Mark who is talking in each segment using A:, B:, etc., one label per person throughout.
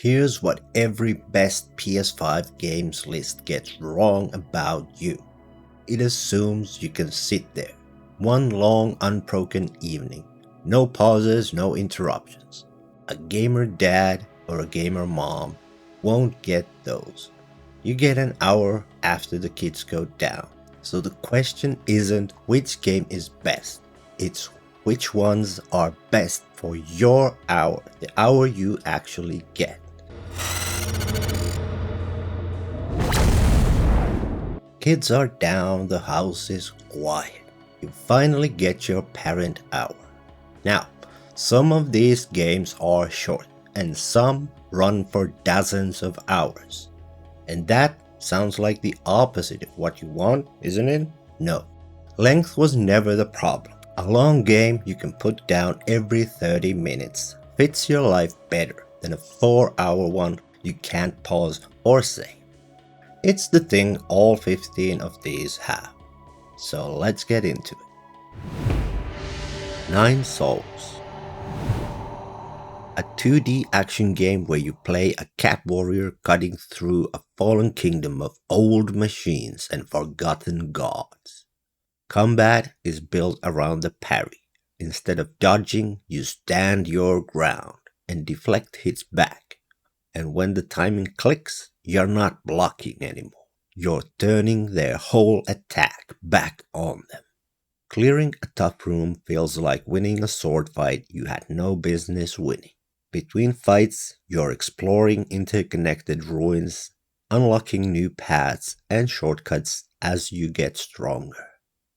A: Here's what every best PS5 games list gets wrong about you. It assumes you can sit there, one long unbroken evening, no pauses, no interruptions. A gamer dad or a gamer mom won't get those. You get an hour after the kids go down. So the question isn't which game is best, it's which ones are best for your hour, the hour you actually get. Kids are down, the house is quiet. You finally get your parent hour. Now, some of these games are short and some run for dozens of hours. And that sounds like the opposite of what you want, isn't it? No. Length was never the problem. A long game you can put down every 30 minutes fits your life better than a 4-hour one you can't pause or save. It's the thing all 15 of these have. So let's get into it. 9 Souls. A 2D action game where you play a cat warrior cutting through a fallen kingdom of old machines and forgotten gods. Combat is built around the parry. Instead of dodging, you stand your ground and deflect hits back. And when the timing clicks, you're not blocking anymore. You're turning their whole attack back on them. Clearing a tough room feels like winning a sword fight you had no business winning. Between fights, you're exploring interconnected ruins, unlocking new paths and shortcuts as you get stronger.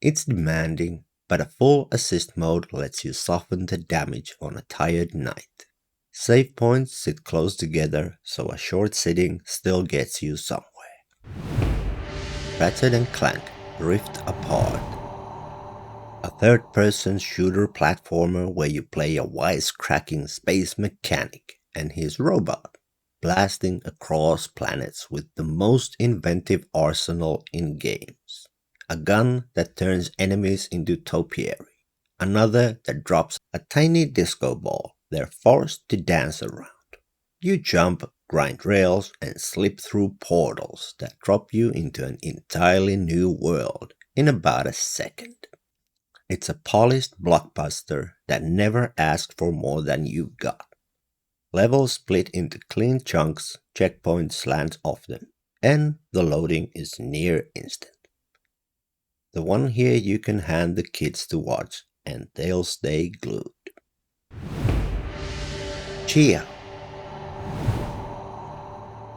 A: It's demanding, but a full assist mode lets you soften the damage on a tired night. Save points sit close together, so a short sitting still gets you somewhere. Ratchet and Clank Rift Apart. A third-person shooter platformer where you play a wisecracking space mechanic and his robot, blasting across planets with the most inventive arsenal in games. A gun that turns enemies into topiary. Another that drops a tiny disco ball they're forced to dance around. You jump, grind rails, and slip through portals that drop you into an entirely new world in about a second. It's a polished blockbuster that never asks for more than you've got. Levels split into clean chunks, checkpoints land off them, and the loading is near instant. The one here you can hand the kids to watch and they'll stay glued. Tchia.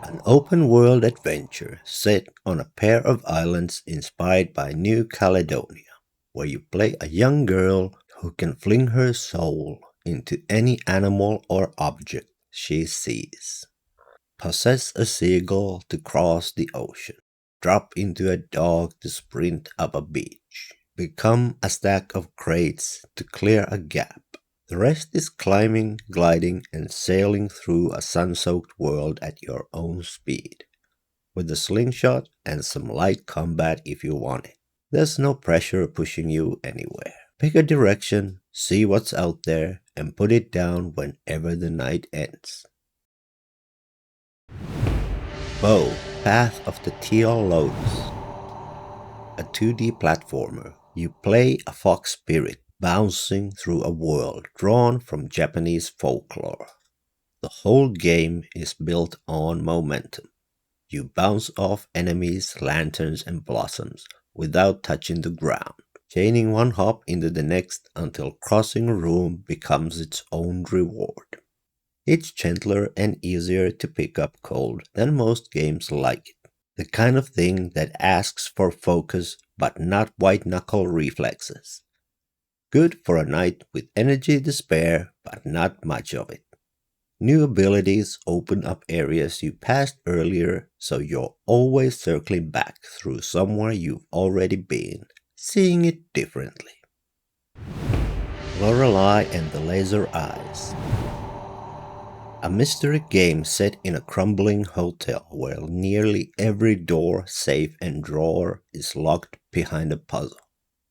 A: An open-world adventure set on a pair of islands inspired by New Caledonia, where you play a young girl who can fling her soul into any animal or object she sees. Possess a seagull to cross the ocean. Drop into a dog to sprint up a beach. Become a stack of crates to clear a gap. The rest is climbing, gliding, and sailing through a sun-soaked world at your own speed. With a slingshot and some light combat if you want it. There's no pressure pushing you anywhere. Pick a direction, see what's out there, and put it down whenever the night ends. Bow, Path of the Teal Lotus. A 2D platformer. You play a fox spirit bouncing through a world drawn from Japanese folklore. The whole game is built on momentum. You bounce off enemies, lanterns, and blossoms without touching the ground, chaining one hop into the next until crossing a room becomes its own reward. It's gentler and easier to pick up cold than most games like it. The kind of thing that asks for focus but not white-knuckle reflexes. Good for a night with energy to spare but not much of it. New abilities open up areas you passed earlier, so you're always circling back through somewhere you've already been, seeing it differently. Lorelei and the Laser Eyes. A mystery game set in a crumbling hotel where nearly every door, safe, and drawer is locked behind a puzzle.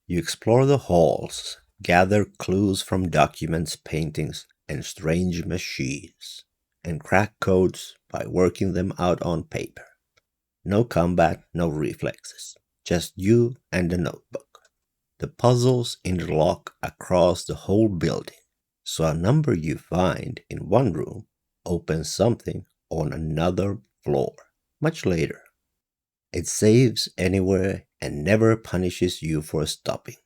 A: You explore the halls, gather clues from documents, paintings, and strange machines. and crack codes by working them out on paper. No combat, no reflexes, just you and the notebook. The puzzles interlock across the whole building, so a number you find in one room opens something on another floor much later. It saves anywhere and never punishes you for stopping,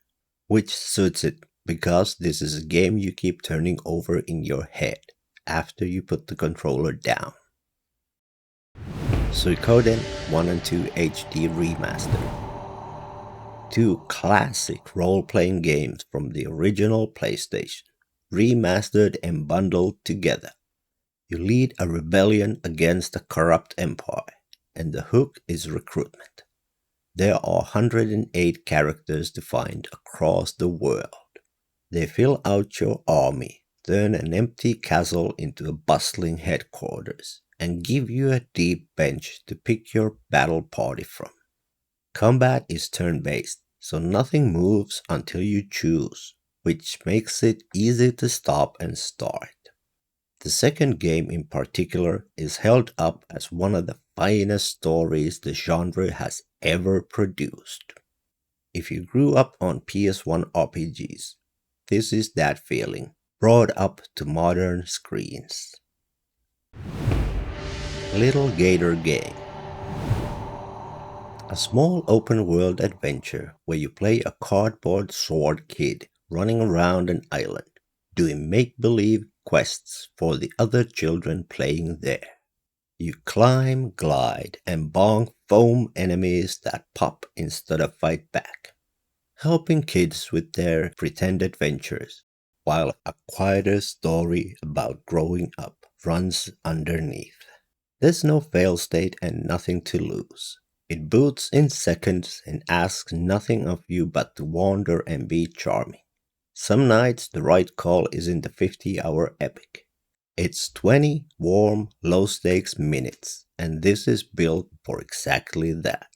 A: which suits it because this is a game you keep turning over in your head after you put the controller down. Suikoden 1 and 2 HD Remaster. Two classic role-playing games from the original PlayStation, remastered and bundled together. You lead a rebellion against a corrupt empire, and the hook is recruitment. There are 108 characters to find across the world. They fill out your army, turn an empty castle into a bustling headquarters, and give you a deep bench to pick your battle party from. Combat is turn-based, so nothing moves until you choose, which makes it easy to stop and start. The second game in particular is held up as one of the finest stories the genre has ever produced. If you grew up on PS1 RPGs, this is that feeling, brought up to modern screens. Lil Gator Game. A small open-world adventure where you play a cardboard sword kid running around an island, doing make-believe quests for the other children playing there. You climb, glide, and bonk foam enemies that pop instead of fight back, helping kids with their pretend adventures, while a quieter story about growing up runs underneath. There's no fail state and nothing to lose. It boots in seconds and asks nothing of you but to wander and be charming. Some nights the right call isn't the 50-hour epic. It's 20 warm, low-stakes minutes, and this is built for exactly that.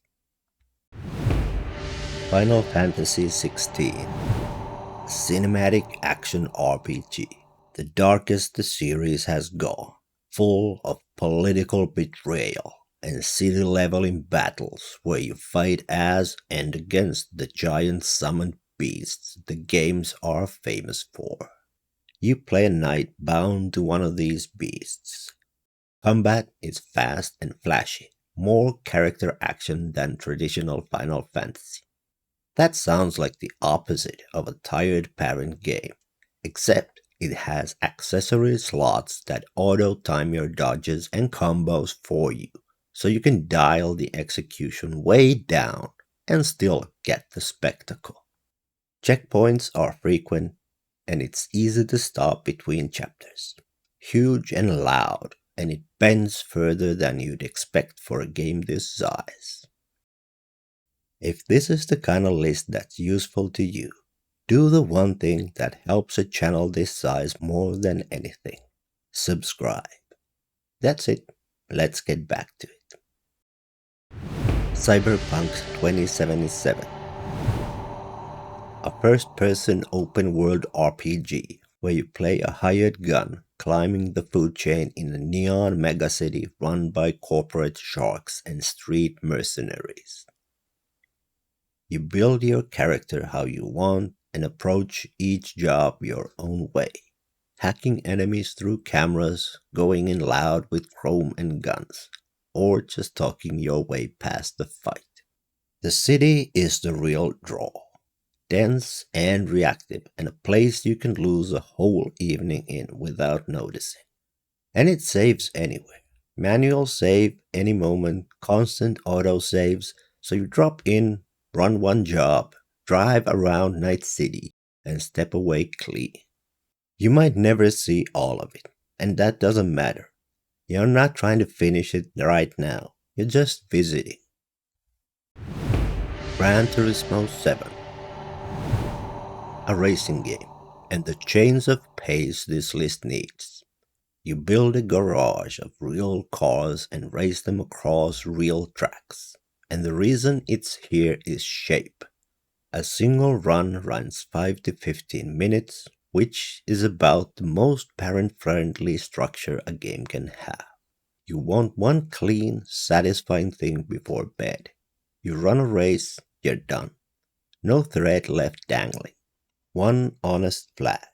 A: Final Fantasy XVI, a cinematic action RPG, the darkest the series has gone, full of political betrayal and city-leveling battles where you fight as and against the giant summoned beasts the games are famous for. You play a knight bound to one of these beasts. Combat is fast and flashy, more character action than traditional Final Fantasy. That sounds like the opposite of a tired parent game, except it has accessory slots that auto-time your dodges and combos for you, so you can dial the execution way down and still get the spectacle. Checkpoints are frequent, and it's easy to stop between chapters. Huge and loud, and it bends further than you'd expect for a game this size. If this is the kind of list that's useful to you, do the one thing that helps a channel this size more than anything. Subscribe. That's it. Let's get back to it. Cyberpunk 2077. A first-person open-world RPG where you play a hired gun climbing the food chain in a neon megacity run by corporate sharks and street mercenaries. You build your character how you want and approach each job your own way, hacking enemies through cameras, going in loud with chrome and guns, or just talking your way past the fight. The city is the real draw. Dense and reactive, and a place you can lose a whole evening in without noticing. And it saves anywhere. Manual save any moment, constant auto saves, so you drop in, run one job, drive around Night City, and step away clean. You might never see all of it, and that doesn't matter. You're not trying to finish it right now, you're just visiting. Gran Turismo 7. A racing game, and the chains of pace this list needs. You build a garage of real cars and race them across real tracks, and the reason it's here is shape. A single run runs 5 to 15 minutes, which is about the most parent-friendly structure a game can have. You want one clean, satisfying thing before bed. You run a race, you're done. No thread left dangling. One honest flag.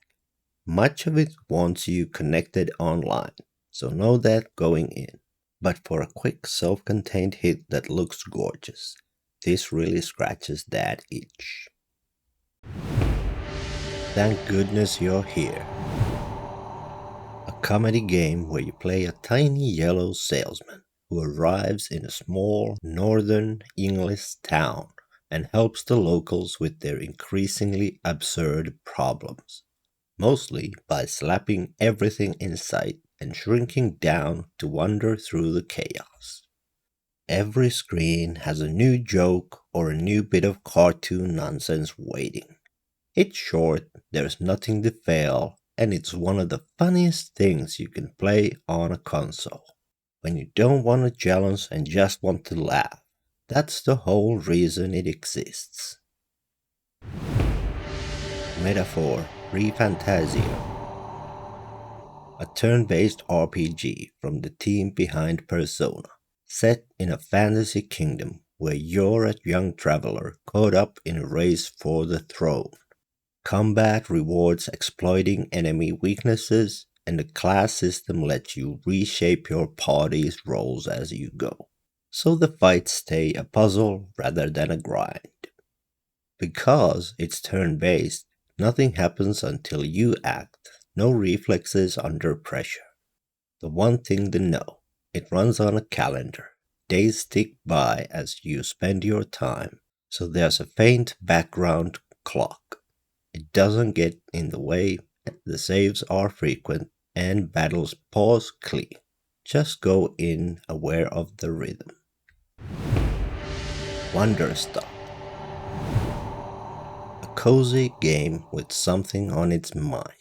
A: Much of it wants you connected online, so know that going in. But for a quick self-contained hit that looks gorgeous, this really scratches that itch. Thank goodness you're here. A comedy game where you play a tiny yellow salesman who arrives in a small northern English town and helps the locals with their increasingly absurd problems, mostly by slapping everything in sight and shrinking down to wander through the chaos. Every screen has a new joke or a new bit of cartoon nonsense waiting. It's short, there's nothing to fail, and it's one of the funniest things you can play on a console. When you don't want a challenge and just want to laugh, that's the whole reason it exists. Metaphor ReFantazio, a turn-based RPG from the team behind Persona, set in a fantasy kingdom where you're a young traveler caught up in a race for the throne. Combat rewards exploiting enemy weaknesses, and the class system lets you reshape your party's roles as you go, so the fights stay a puzzle rather than a grind. Because it's turn-based, nothing happens until you act, no reflexes under pressure. The one thing to know, it runs on a calendar. Days tick by as you spend your time, so there's a faint background clock. It doesn't get in the way, the saves are frequent, and battles pause clean. Just go in aware of the rhythm. Wanderstop, a cozy game with something on its mind.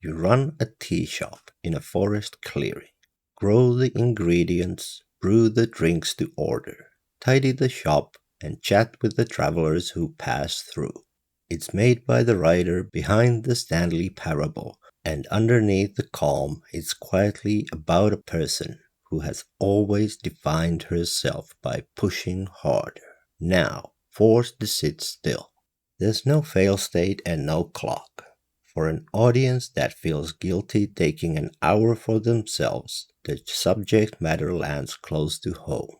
A: You run a tea shop in a forest clearing, grow the ingredients, brew the drinks to order, tidy the shop, and chat with the travelers who pass through. It's made by the writer behind the Stanley Parable, and underneath the calm, it's quietly about a person who has always defined herself by pushing harder, now forced to sit still. There's no fail state and no clock. For an audience that feels guilty taking an hour for themselves, the subject matter lands close to home.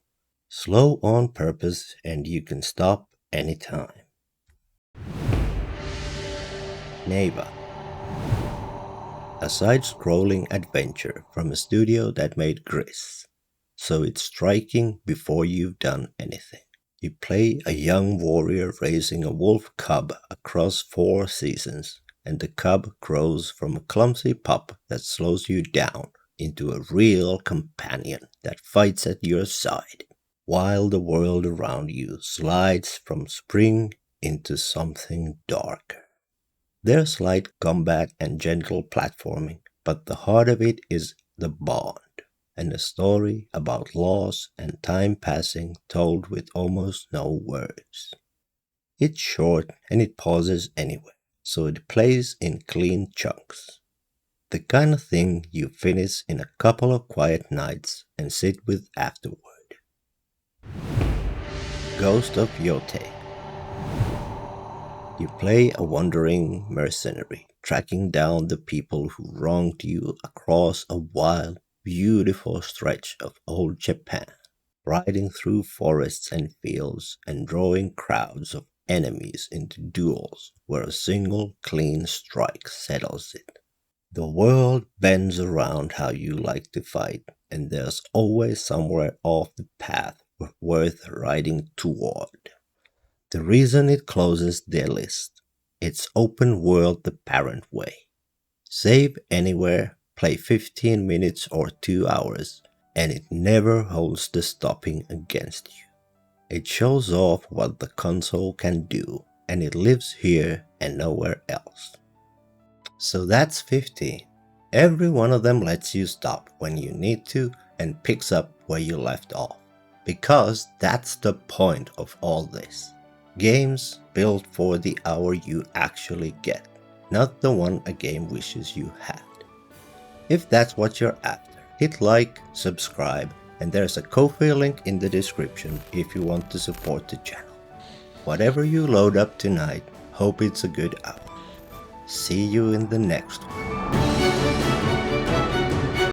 A: Slow on purpose, and you can stop anytime. Neva, a side-scrolling adventure from a studio that made Gris, so it's striking before you've done anything. You play a young warrior raising a wolf cub across 4 seasons, and the cub grows from a clumsy pup that slows you down into a real companion that fights at your side, while the world around you slides from spring into something darker. There's light combat and gentle platforming, but the heart of it is the bond, and a story about loss and time passing told with almost no words. It's short and it pauses anywhere, so it plays in clean chunks. The kind of thing you finish in a couple of quiet nights and sit with afterward. Ghost of Yotei. You play a wandering mercenary, tracking down the people who wronged you across a wild, beautiful stretch of old Japan, riding through forests and fields and drawing crowds of enemies into duels where a single clean strike settles it. The world bends around how you like to fight, and there's always somewhere off the path worth riding toward. The reason it closes their list, it's open world the parent way. Save anywhere, play 15 minutes or 2 hours, and it never holds the stopping against you. It shows off what the console can do, and it lives here and nowhere else. So that's 15. Every one of them lets you stop when you need to and picks up where you left off. Because that's the point of all this. Games built for the hour you actually get. not the one a game wishes you had. If that's what you're after, hit like, subscribe, and there's a Ko-fi link in the description if you want to support the channel. Whatever you load up tonight, hope it's a good hour. See you in the next one.